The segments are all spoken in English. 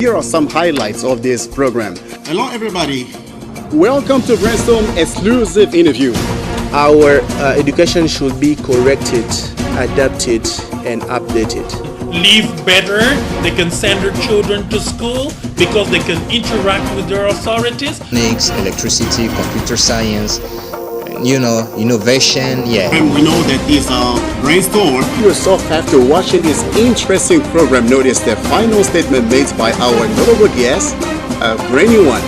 Here are some highlights of this program. Hello everybody. Welcome to Brainstorm exclusive interview. Our education should be corrected, adapted, and updated. Live better, they can send their children to school because they can interact with their authorities. Mechanics, electricity, computer science, innovation, And we know that this Brainstorm. You yourself, after watching this interesting program, notice the final statement made by our notable guest, a brand new one.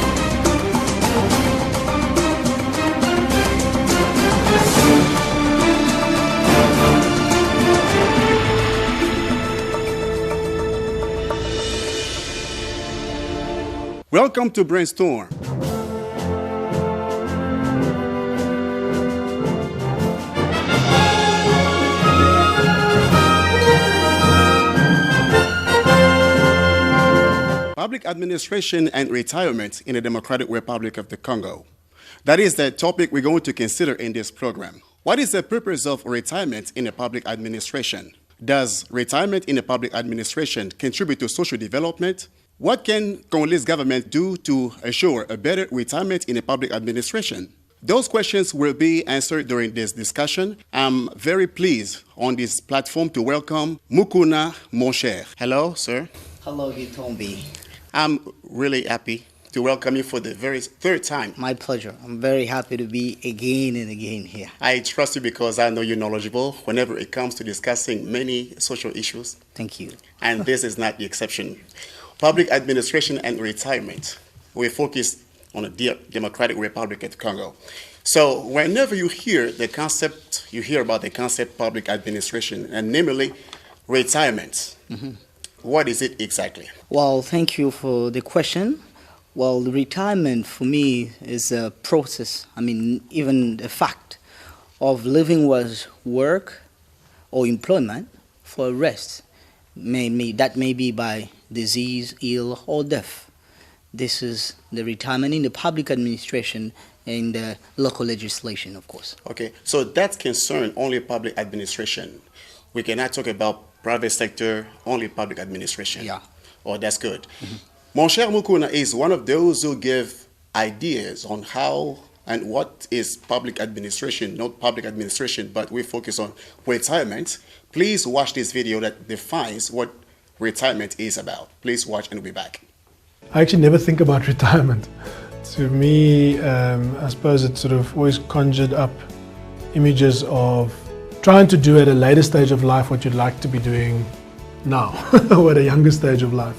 Welcome to Brainstorm. Public administration and retirement in the Democratic Republic of the Congo. That is the topic we're going to consider in this program. What is the purpose of retirement in a public administration? Does retirement in a public administration contribute to social development? What can Congolese government do to assure a better retirement in a public administration? Those questions will be answered during this discussion. I'm very pleased on this platform to welcome Mukuna Moncher. Hello, sir. Hello, Gitombi. I'm really happy to welcome you for the very third time. My pleasure. I'm very happy to be again and again here. I trust you because I know you're knowledgeable whenever it comes to discussing many social issues. Thank you. And this is not the exception. Public administration and retirement. We focus on the Democratic Republic of Congo. So whenever you hear about the concept public administration, and namely retirement, what is it exactly? Well, thank you for the question. Well, retirement for me is a process. Even the fact of living was work or employment for rest. That may be by disease, ill, or death. This is the retirement in the public administration and the local legislation, of course. Okay, so that concerns only public administration. We cannot talk about private sector, only public administration. Yeah. Oh, that's good. Mon cher Mukuna is one of those who give ideas on how and what is public administration, not public administration, but we focus on retirement. Please watch this video that defines what retirement is about. Please watch and we'll be back. I actually never think about retirement. To me, I suppose it sort of always conjured up images of trying to do at a later stage of life what you'd like to be doing now, or at a younger stage of life.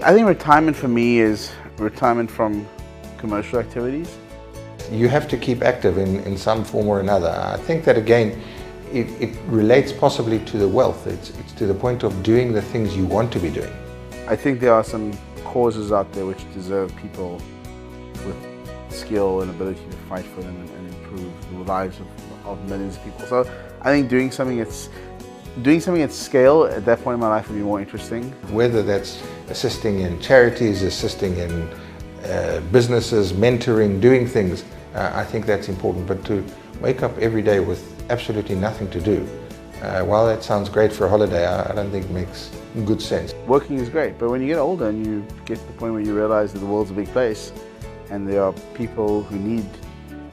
I think retirement for me is retirement from commercial activities. You have to keep active in some form or another. I think that again, it relates possibly to the wealth. It's to the point of doing the things you want to be doing. I think there are some causes out there which deserve people with skill and ability to fight for them and improve the lives of millions of people. So I think doing something at scale at that point in my life would be more interesting. Whether that's assisting in charities, assisting in businesses, mentoring, doing things, I think that's important. But to wake up every day with absolutely nothing to do, while that sounds great for a holiday, I don't think it makes good sense. Working is great, but when you get older and you get to the point where you realize that the world's a big place and there are people who need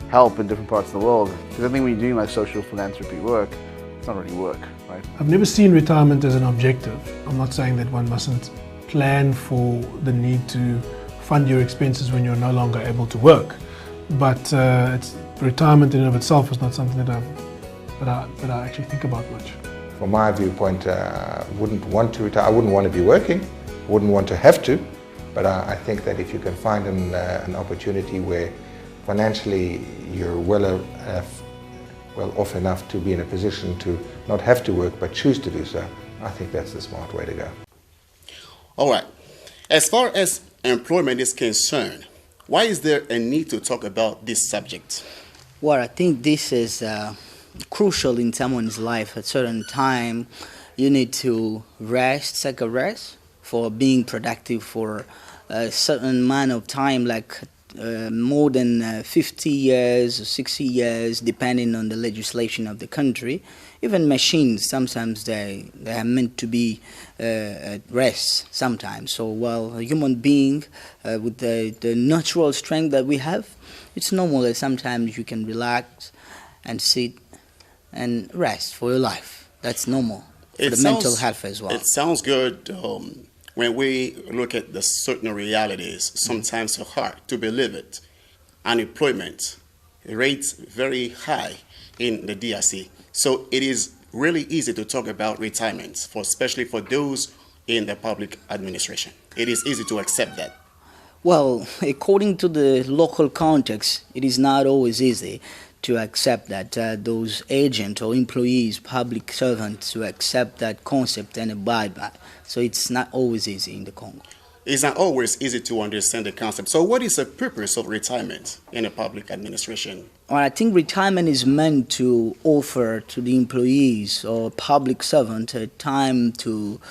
help in different parts of the world, because I think when you're doing like social philanthropy work, it's not really work, right? I've never seen retirement as an objective. I'm not saying that one mustn't plan for the need to fund your expenses when you're no longer able to work, but retirement in and of itself is not something that I actually think about much. From my viewpoint, I wouldn't want to retire. I wouldn't want to be working, wouldn't want to have to, but I think that if you can find an opportunity where financially you're well off enough to be in a position to not have to work but choose to do so, I think that's the smart way to go. All right. As far as employment is concerned, why is there a need to talk about this subject? Well, I think this is crucial in someone's life. At a certain time, you need to rest, take a rest for being productive for a certain amount of time, like more than 50 years or 60 years, depending on the legislation of the country. Even machines, sometimes they are meant to be at rest sometimes. So while a human being with the natural strength that we have, it's normal that sometimes you can relax and sit and rest for your life. That's normal for the mental health as well. It sounds good when we look at the certain realities. Sometimes it's hard to believe it. Unemployment rates very high in the DRC. So it is really easy to talk about retirement, especially for those in the public administration. It is easy to accept that. Well, according to the local context, it is not always easy to accept that those agents or employees, public servants, to accept that concept and abide by. So it's not always easy in the Congo. It's not always easy to understand the concept. So what is the purpose of retirement in a public administration? Well, I think retirement is meant to offer to the employees or public servant a time to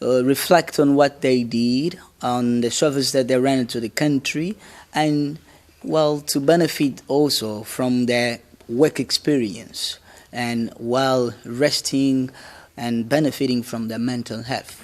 reflect on what they did, on the service that they rendered to the country, and, well, to benefit also from their work experience, and while resting and benefiting from their mental health.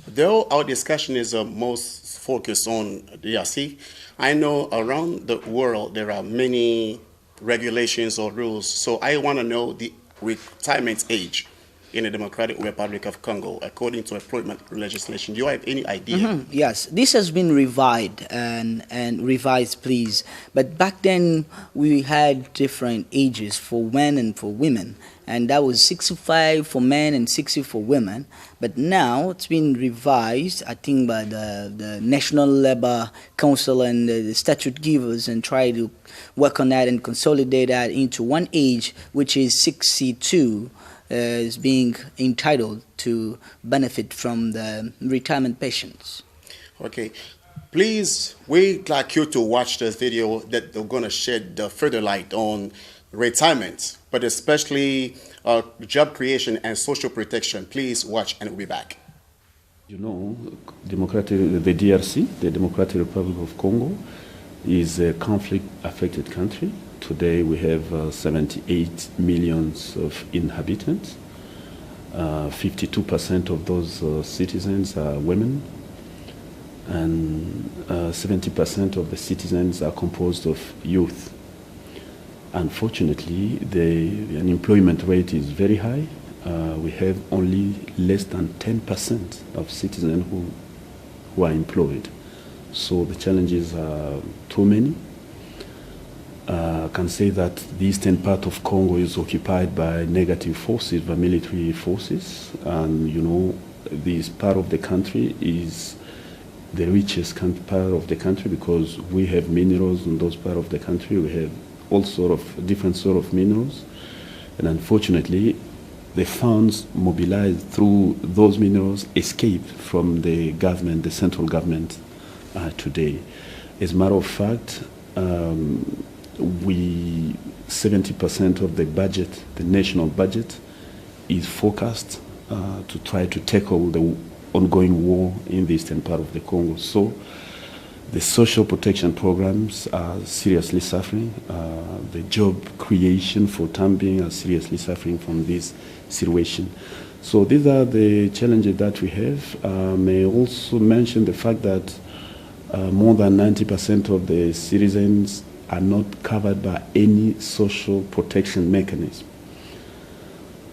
Though our discussion is most focused on DRC, I know around the world there are many regulations or rules. So I want to know the retirement age in the Democratic Republic of Congo according to employment legislation. Do you have any idea? Yes, this has been revised and revised, please. But back then we had different ages for men and for women, and that was 65 for men and 60 for women. But now it's been revised, I think, by the National Labor Council and the statute givers, and try to work on that and consolidate that into one age, which is 62. Is being entitled to benefit from the retirement pensions. Okay. Please, we'd like you to watch this video that they're going to shed further light on retirement, but especially job creation and social protection. Please watch and we'll be back. You know, the DRC, the Democratic Republic of Congo, is a conflict-affected country. Today we have 78 million of inhabitants. 52% of those citizens are women, and 70% of the citizens are composed of youth. Unfortunately, the unemployment rate is very high. We have only less than 10% of citizens who are employed. So the challenges are too many. I can say that the eastern part of Congo is occupied by negative forces, by military forces, and you know, this part of the country is the richest part of the country because we have minerals in those part of the country. We have all sort of different sort of minerals, and unfortunately, the funds mobilized through those minerals escaped from the government, the central government, today. As a matter of fact, 70% of the budget, the national budget, is forecast to try to tackle the ongoing war in the eastern part of the Congo. So the social protection programs are seriously suffering. The job creation for time being are seriously suffering from this situation. So these are the challenges that we have. May also mention the fact that more than 90% of the citizens are not covered by any social protection mechanism.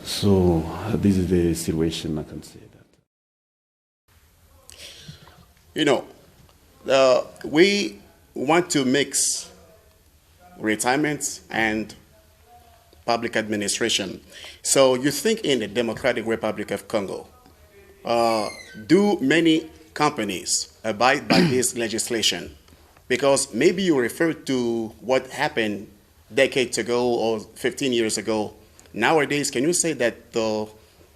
So this is the situation, I can say that. You know, we want to mix retirement and public administration. So you think in the Democratic Republic of Congo, do many companies abide by this legislation? Because maybe you refer to what happened decades ago or 15 years ago. Nowadays, can you say that the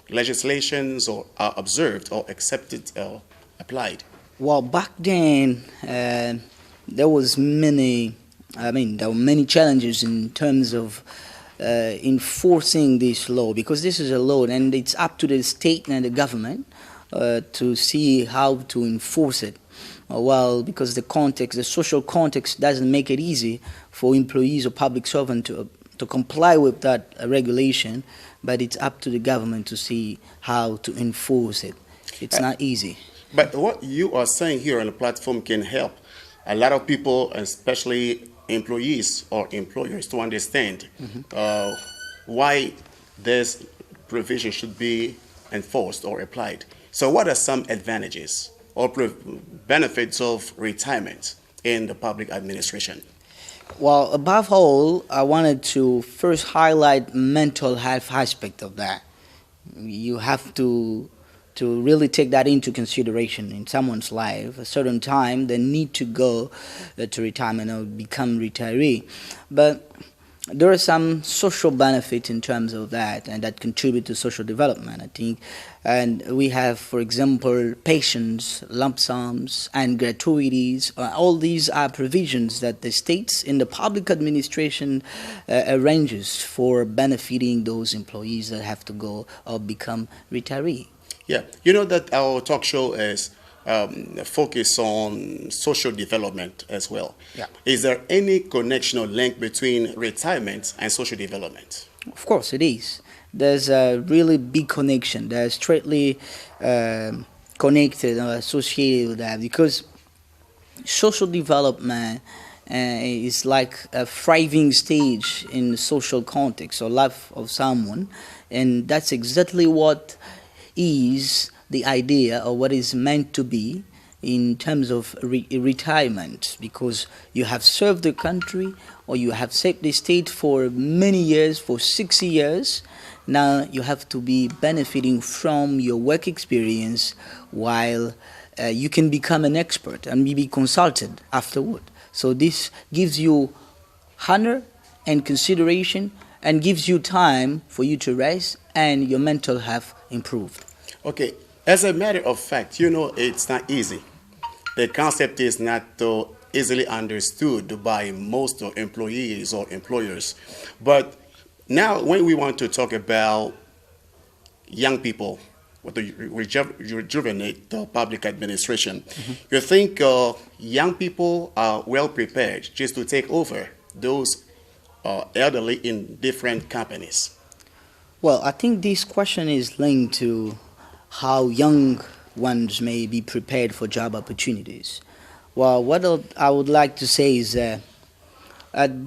legislations are observed or accepted or applied? Well, back then, there were many challenges in terms of enforcing this law, because this is a law and it's up to the state and the government to see how to enforce it. Well, because the social context doesn't make it easy for employees or public servants to comply with that regulation. but it's up to the government to see how to enforce it. It's not easy. But what you are saying here on the platform can help a lot of people, especially employees or employers, to understand why this provision should be enforced or applied. So what are some advantages or benefits of retirement in the public administration? Well, above all, I wanted to first highlight mental health aspect of that. You have to really take that into consideration in someone's life. A certain time, they need to go to retirement or become retiree. But there are some social benefits in terms of that, and that contribute to social development, I think. And we have, for example, pensions, lump sums, and gratuities. All these are provisions that the states in the public administration arranges for benefiting those employees that have to go or become retiree. Yeah, you know that our talk show is focused on social development as well. Yeah. Is there any connection or link between retirement and social development? Of course it is. There's a really big connection. They're straightly connected or associated with that, because social development is like a thriving stage in the social context or life of someone, and that's exactly what is the idea or what is meant to be in terms of retirement, because you have served the country or you have served the state for many years, for 60 years. Now you have to be benefiting from your work experience while you can become an expert and be consulted afterward. So this gives you honor and consideration and gives you time for you to rest and your mental health improved. Okay, as a matter of fact, you know it's not easy. The concept is not easily understood by most employees or employers. But now when we want to talk about young people, what to rejuvenate the public administration, you think young people are well prepared just to take over those elderly in different companies? Well, I think this question is linked to how young ones may be prepared for job opportunities. Well, what I would like to say is at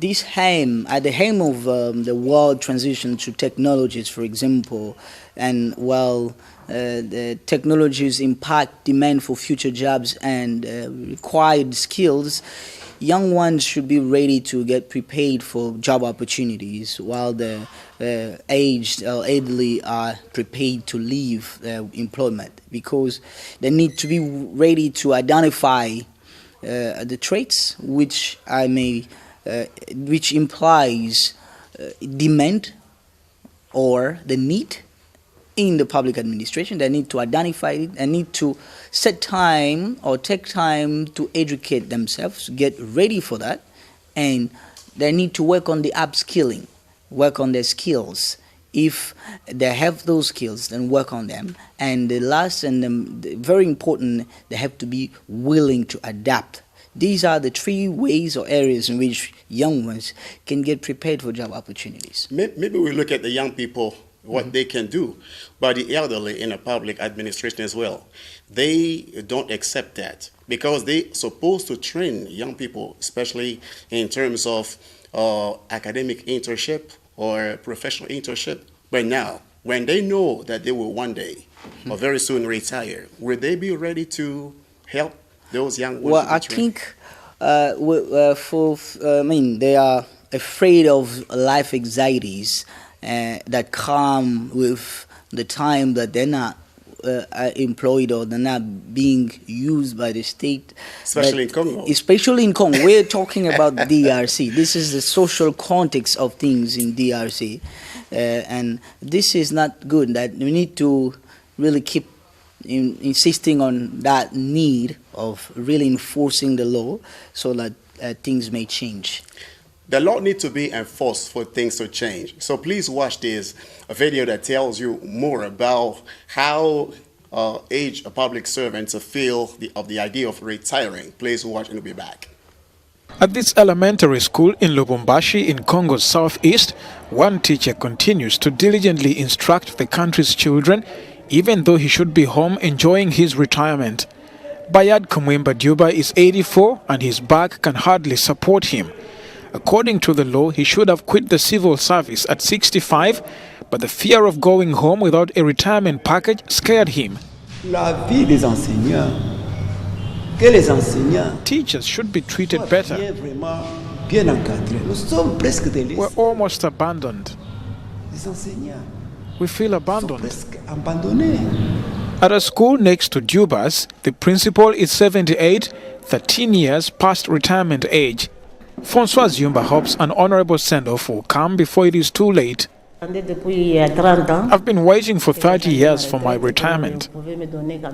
the aim of the world transition to technologies, for example, and while the technologies impact demand for future jobs and required skills, young ones should be ready to get prepared for job opportunities, while the aged or elderly are prepared to leave employment, because they need to be ready to identify the traits which implies demand or the need in the public administration. They need to identify it and need to set time or take time to educate themselves, get ready for that, and they need to work on the upskilling, work on their skills. If they have those skills, then work on them. And the last and the very important, they have to be willing to adapt. These are the three ways or areas in which young ones can get prepared for job opportunities. Maybe we look at the young people, what they can do, but the elderly in the public administration as well. They don't accept that because they're supposed to train young people, especially in terms of academic internship or professional internship. But now, when they know that they will one day or very soon retire, will they be ready to help those young ones? Well, I think they are afraid of life anxieties that come with the time that they're not employed or they're not being used by the state. Especially in Congo. Especially in Congo. We're talking about DRC. This is the social context of things in DRC. And this is not good. That we need to really keep insisting on that need of really enforcing the law so that things may change. The law needs to be enforced for things to change. So please watch this video that tells you more about how aged public servants feel of the idea of retiring. Please watch and we'll be back. At this elementary school in Lubumbashi in Congo's southeast, one teacher continues to diligently instruct the country's children, even though he should be home enjoying his retirement. Bayad Kumwemba Duba is 84 and his back can hardly support him. According to the law, he should have quit the civil service at 65, but the fear of going home without a retirement package scared him. La vie des enseignants. Que les enseignants. Teachers should be treated better. Bien encadrés. Nous sommes presque des We're almost abandoned. Les enseignants. We feel abandoned. Presque abandonnés. At a school next to Duba's, the principal is 78, 13 years past retirement age. Francois Yumba hopes an honorable send-off will come before it is too late. I've been waiting for 30 years for my retirement.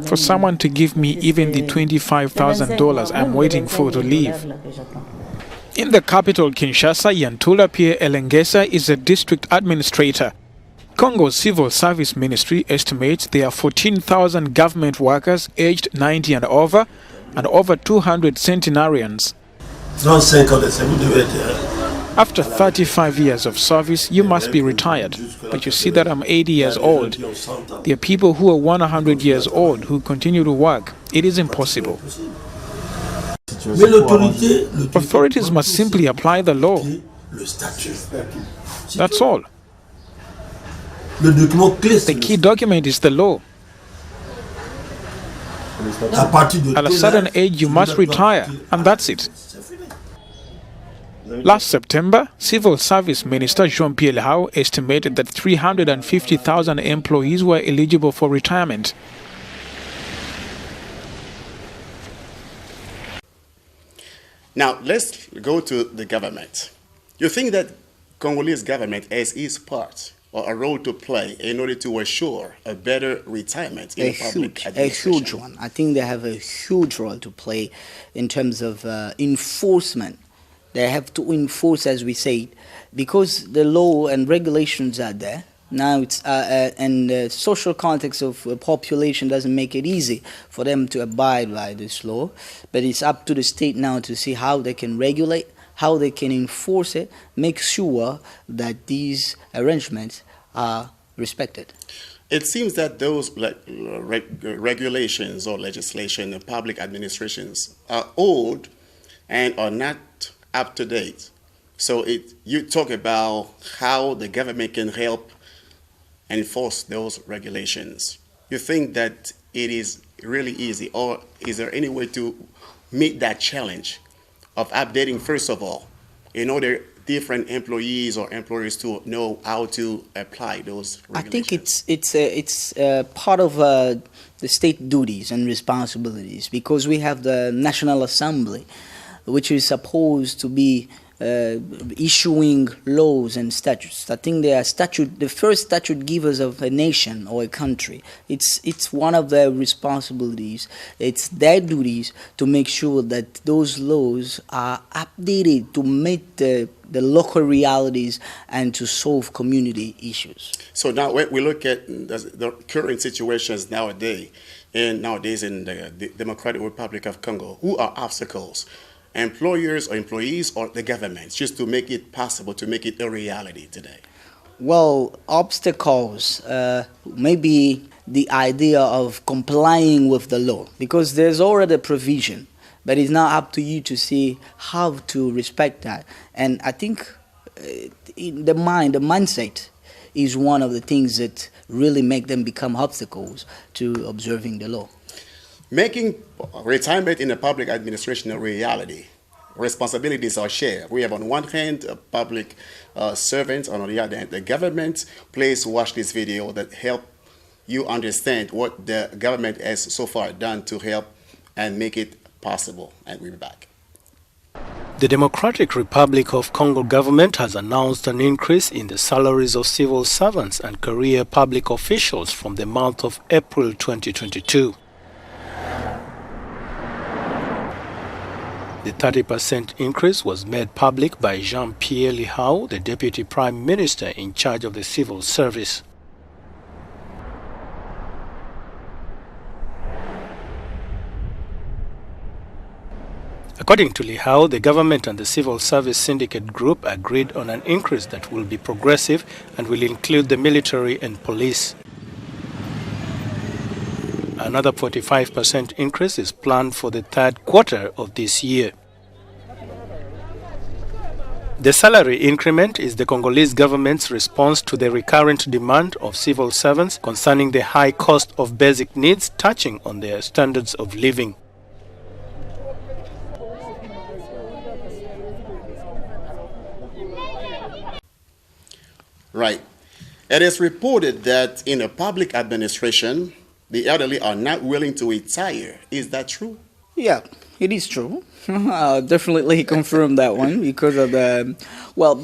For someone to give me even the $25,000 I'm waiting for to leave. In the capital, Kinshasa, Yantula Pierre Elengesa is a district administrator. Congo's Civil Service Ministry estimates there are 14,000 government workers aged 90 and over 200 centenarians. After 35 years of service, you must be retired. But you see that I'm 80 years old. There are people who are 100 years old who continue to work. It is impossible. Authorities must simply apply the law. That's all. The key document is the law. At a certain age, you must retire, and that's it. Last September, Civil Service Minister Jean-Pierre Lehau estimated that 350,000 employees were eligible for retirement. Now, let's go to the government. You think that Congolese government has its part or a role to play in order to assure a better retirement in public administration? A huge one. I think they have a huge role to play in terms of enforcement. They have to enforce, as we say, because the law and regulations are there. Now it's and the social context of a population doesn't make it easy for them to abide by this law. But it's up to the state now to see how they can regulate, how they can enforce it, make sure that these arrangements are respected. It seems that those regulations or legislation in public administrations are old and are not up to date. So you talk about how the government can help enforce those regulations. You think that it is really easy, or is there any way to meet that challenge of updating, first of all, in order different employees or employers to know how to apply those regulations? I think it's part of the state duties and responsibilities, because we have the National Assembly, which is supposed to be issuing laws and statutes. I think they are the first statute givers of a nation or a country. It's one of their responsibilities. It's their duties to make sure that those laws are updated to meet the local realities and to solve community issues. So now when we look at the current situations nowadays in the Democratic Republic of Congo, who are obstacles? Employers or employees or the government, just to make it possible, to make it a reality today? Well, obstacles, maybe the idea of complying with the law, because there's already a provision, but it's now up to you to see how to respect that. And I think the mindset is one of the things that really make them become obstacles to observing the law. Making retirement in the public administration a reality, responsibilities are shared. We have on one hand a public servant, on the other hand the government. Please watch this video that help you understand what the government has so far done to help and make it possible. And we'll be back. The Democratic Republic of Congo government has announced an increase in the salaries of civil servants and career public officials from the month of April 2022. The 30% increase was made public by Jean-Pierre Lehau, the Deputy Prime Minister in charge of the civil service. According to Lihao, the government and the civil service syndicate group agreed on an increase that will be progressive and will include the military and police. Another 45% increase is planned for the third quarter of this year. The salary increment is the Congolese government's response to the recurrent demand of civil servants concerning the high cost of basic needs touching on their standards of living. Right. It is reported that in a public administration, the elderly are not willing to retire. Is that true? Yeah, it is true. I'll definitely confirm that one because of the, well,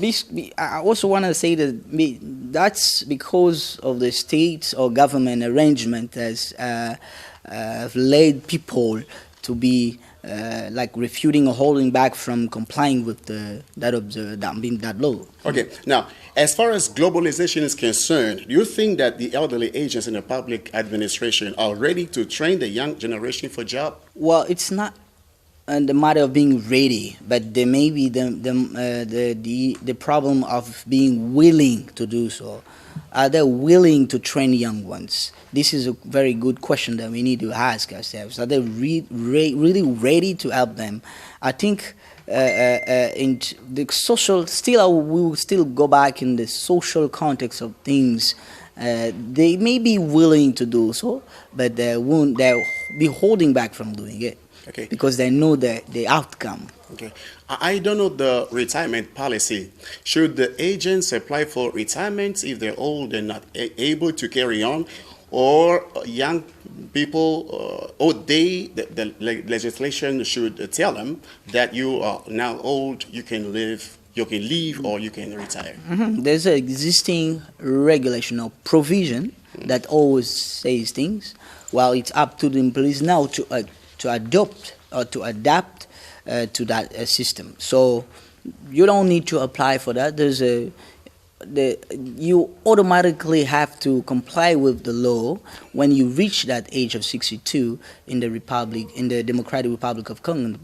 I also want to say that that's because of the state or government arrangement has led people to be like refuting or holding back from complying with that law. Okay. Now, as far as globalization is concerned, do you think that the elderly agents in the public administration are ready to train the young generation for job? Well, it's not the matter of being ready, but there may be the problem of being willing to do so. Are they willing to train young ones? This is a very good question that we need to ask ourselves. Are they really ready to help them? I think in the social, we will still go back in the social context of things. They may be willing to do so, but they'll be holding back from doing it. Okay. Because they know the outcome. Okay. I don't know the retirement policy. Should the agents apply for retirement if they're old and not able to carry on? Or young people, or the legislation should tell them that you are now old, you can leave or you can retire? Mm-hmm. There's an existing regulation or provision that always says things. Well, it's up to the employees now to adopt or to adapt to that system. So you don't need to apply for that. You automatically have to comply with the law when you reach that age of 62 in the Democratic Republic of Congo.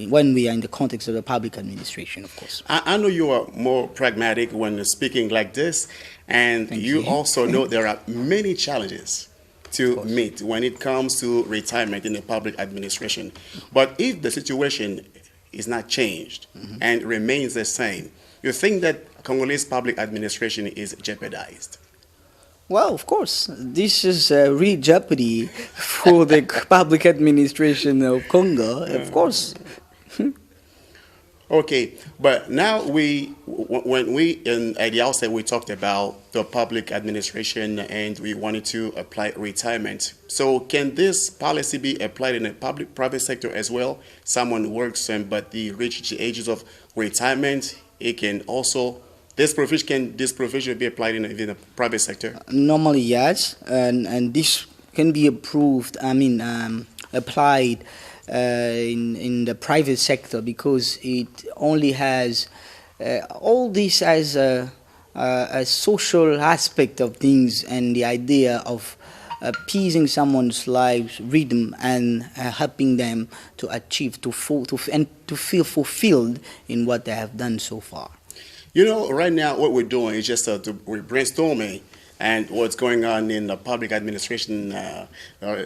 When we are in the context of the public administration, of course. I know you are more pragmatic when speaking like this, and you also know there are many challenges to meet when it comes to retirement in the public administration. But if the situation is not changed and remains the same, you think that Congolese public administration is jeopardized? Well, of course. This is a real jeopardy for the public administration of Congo, of course. Okay, but now when we at the outset we talked about the public administration and we wanted to apply retirement. So can this policy be applied in the private sector as well? Someone works but they reach the ages of retirement. It can also this provision be applied in the private sector? Normally, yes, and this can be approved. Applied. In the private sector because it only has all this as a social aspect of things and the idea of appeasing someone's life rhythm and helping them to achieve to feel fulfilled in what they have done so far. You know, right now what we're doing is just we're brainstorming and what's going on in the public administration,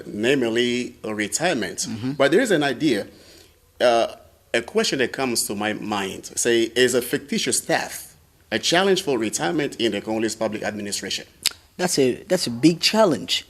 namely retirement. But there is an idea, a question that comes to my mind, say, is a fictitious staff a challenge for retirement in the Congolese public administration? That's a big challenge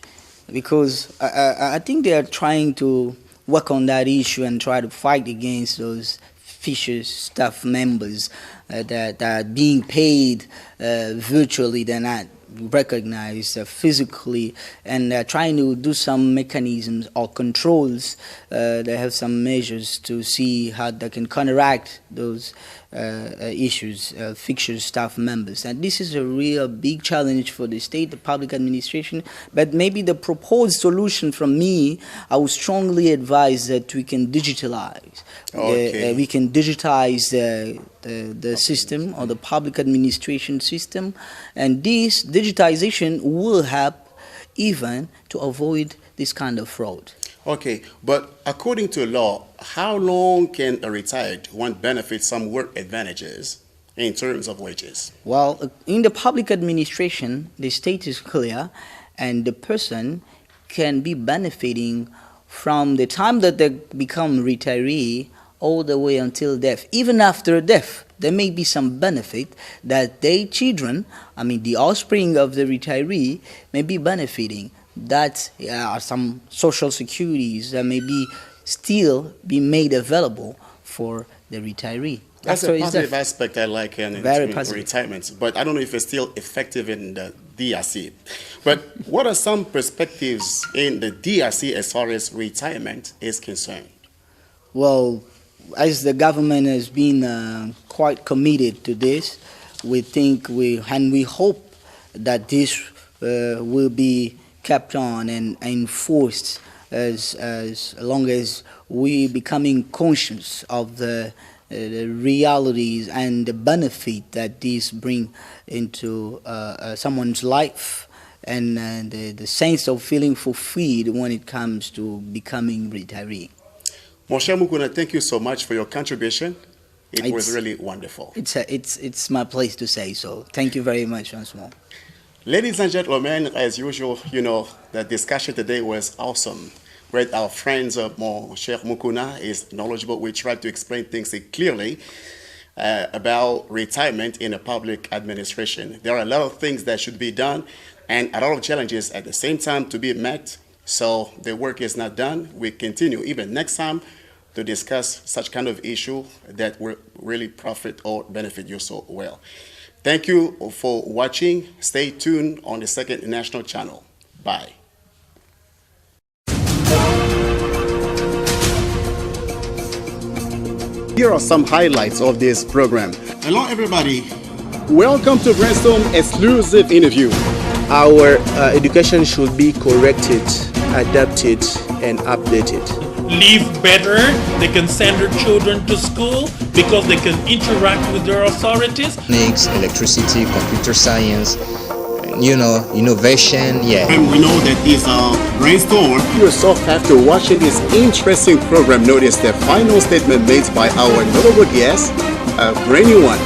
because I think they are trying to work on that issue and try to fight against those fictitious staff members that are being paid virtually. They're not recognized physically, and they're trying to do some mechanisms or controls. They have some measures to see how they can counteract those issues, fictitious staff members. And this is a real big challenge for the state, the public administration. But maybe the proposed solution from me, I would strongly advise that we can digitalize. Okay. We can digitize the system or the public administration system, and this digitization will help even to avoid this kind of fraud. Okay, but according to law, how long can a retired one benefit some work advantages in terms of wages? Well, in the public administration, the state is clear, and the person can be benefiting from the time that they become retiree all the way until death. Even after death, there may be some benefit that their children, the offspring of the retiree, may be benefiting. That are some social securities that may be still be made available for the retiree. That's a positive aspect I like in retirement, but I don't know if it's still effective in the DRC. But what are some perspectives in the DRC as far as retirement is concerned? Well, as the government has been quite committed to this, we think we hope that this will be kept on and enforced as long as we becoming conscious of the realities and the benefit that these bring into someone's life, and the sense of feeling fulfilled when it comes to becoming retiree. Moshe Mukuna, thank you so much for your contribution. It was really wonderful. It's my place to say so. Thank you very much once more. Ladies and gentlemen, as usual, the discussion today was awesome. Right, our friends of Moshe Mukuna is knowledgeable. We tried to explain things clearly about retirement in a public administration. There are a lot of things that should be done and a lot of challenges at the same time to be met. So the work is not done. We continue even next time to discuss such kind of issue that will really profit or benefit you so well. Thank you for watching. Stay tuned on the Second National Channel. Bye. Here are some highlights of this program. Hello, everybody. Welcome to Brainstorm exclusive interview. Our education should be corrected, adapted, and updated. Live better, they can send their children to school because they can interact with their authorities. Mechanics, electricity, computer science, innovation, And we know that these are brainstorm. Yourself, after watching this interesting program, notice the final statement made by our notable guest, a brand new one.